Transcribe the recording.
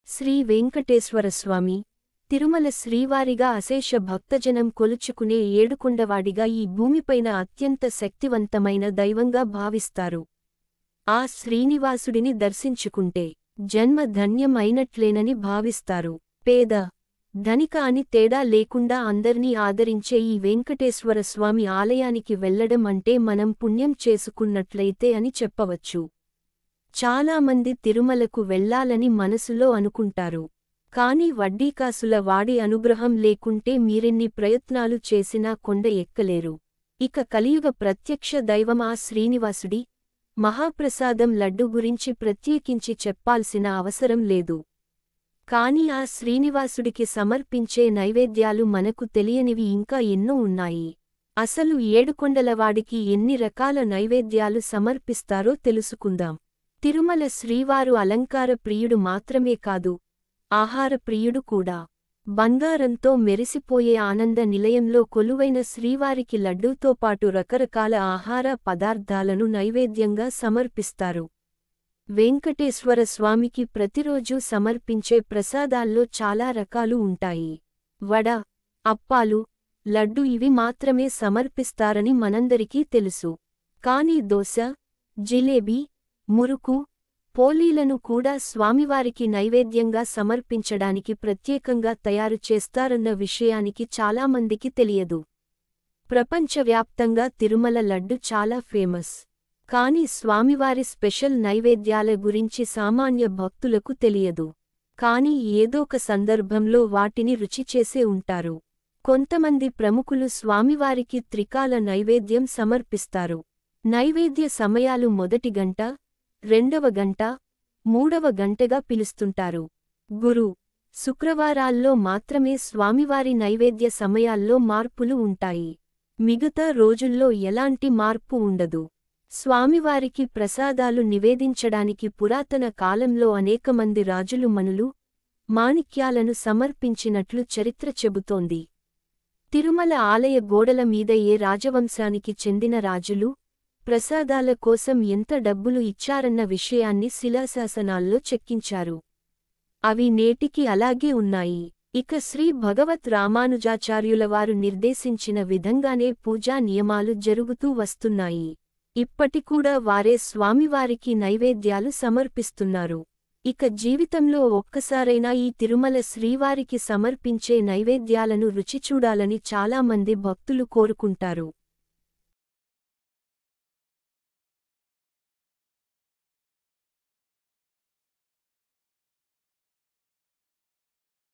శ్రీ వెంకటేశ్వరస్వామి తిరుమల శ్రీవారిగా అశేష భక్తజనం కొలుచుకునే ఏడుకొండవాడిగా ఈ భూమిపైన అత్యంత శక్తివంతమైన దైవంగా భావిస్తారు. ఆ శ్రీనివాసుడిని దర్శించుకుంటే జన్మ ధన్యం అయినట్లేనని భావిస్తారు. పేద ధనిక అని తేడా లేకుండా అందర్నీ ఆదరించే ఈ వెంకటేశ్వరస్వామి ఆలయానికి వెళ్లడం అంటే మనం పుణ్యం చేసుకున్నట్లయితే అని చెప్పవచ్చు. చాలామంది తిరుమలకు వెళ్లాలని మనసులో అనుకుంటారు. కాని వడ్డీకాసుల వాడి అనుగ్రహం లేకుంటే మీరెన్ని ప్రయత్నాలు చేసినా కొండ ఎక్కలేరు. ఇక కలియుగ ప్రత్యక్ష దైవం ఆ శ్రీనివాసుడి మహాప్రసాదం లడ్డు గురించి ప్రత్యేకించి చెప్పాల్సిన అవసరం లేదు. కాని ఆ శ్రీనివాసుడికి సమర్పించే నైవేద్యాలు మనకు తెలియనివి ఇంకా ఎన్నో ఉన్నాయి. అసలు ఏడుకొండలవాడికి ఎన్ని రకాల నైవేద్యాలు సమర్పిస్తారో తెలుసుకుందాం. తిరుమల శ్రీవారు అలంకార ప్రియుడు మాత్రమే కాదు, ఆహార ప్రియుడు కూడా. బంగారంతో మెరిసిపోయే ఆనంద నిలయంలో కొలువైన శ్రీవారికి లడ్డూతో పాటు రకరకాల ఆహార పదార్థాలను నైవేద్యంగా సమర్పిస్తారు. వెంకటేశ్వర స్వామికి ప్రతిరోజూ సమర్పించే ప్రసాదాల్లో చాలా రకాలు ఉంటాయి. వడ, అప్పాలు, లడ్డు ఇవి మాత్రమే సమర్పిస్తారని మనందరికీ తెలుసు. కాని దోశ, జిలేబీ, మురుకు, పోలీలను కూడా స్వామివారికి నైవేద్యంగా సమర్పించడానికి ప్రత్యేకంగా తయారు చేస్తారన్న విషయానికి చాలామందికి తెలియదు. ప్రపంచవ్యాప్తంగా తిరుమల లడ్డు చాలా ఫేమస్. కాని స్వామివారి స్పెషల్ నైవేద్యాల గురించి సామాన్య భక్తులకు తెలియదు. కాని ఏదోక సందర్భంలో వాటిని రుచి చేసే ఉంటారు. కొంతమంది ప్రముఖులు స్వామివారికి త్రికాల నైవేద్యం సమర్పిస్తారు. నైవేద్య సమయాలు మొదటి గంట, రెండవ గంట, మూడవ గంటగా పిలుస్తుంటారు. గురు, శుక్రవారాల్లో మాత్రమే స్వామివారి నైవేద్య సమయాల్లో మార్పులు ఉంటాయి. మిగతా రోజుల్లో ఎలాంటి మార్పు ఉండదు. స్వామివారికి ప్రసాదాలు నివేదించడానికి పురాతన కాలంలో అనేకమంది రాజులు మణులు, మాణిక్యాలను సమర్పించినట్లు చరిత్ర చెబుతోంది. తిరుమల ఆలయ గోడల మీద ఏ రాజవంశానికి చెందిన రాజులు ప్రసాదాల కోసం ఎంత డబ్బులు ఇచ్చారన్న విషయాన్ని శిలాశాసనాల్లో చెక్కించారు. అవి నేటికి అలాగే ఉన్నాయి. ఇక శ్రీ భగవత్ రామానుజాచార్యులవారు నిర్దేశించిన విధంగానే పూజా నియమాలు జరుగుతూ వస్తున్నాయి. ఇప్పటికూడా వారే స్వామివారికి నైవేద్యాలు సమర్పిస్తున్నారు. ఇక జీవితంలో ఒక్కసారైనా ఈ తిరుమల శ్రీవారికి సమర్పించే నైవేద్యాలను రుచి చూడాలని చాలామంది భక్తులు కోరుకుంటారు.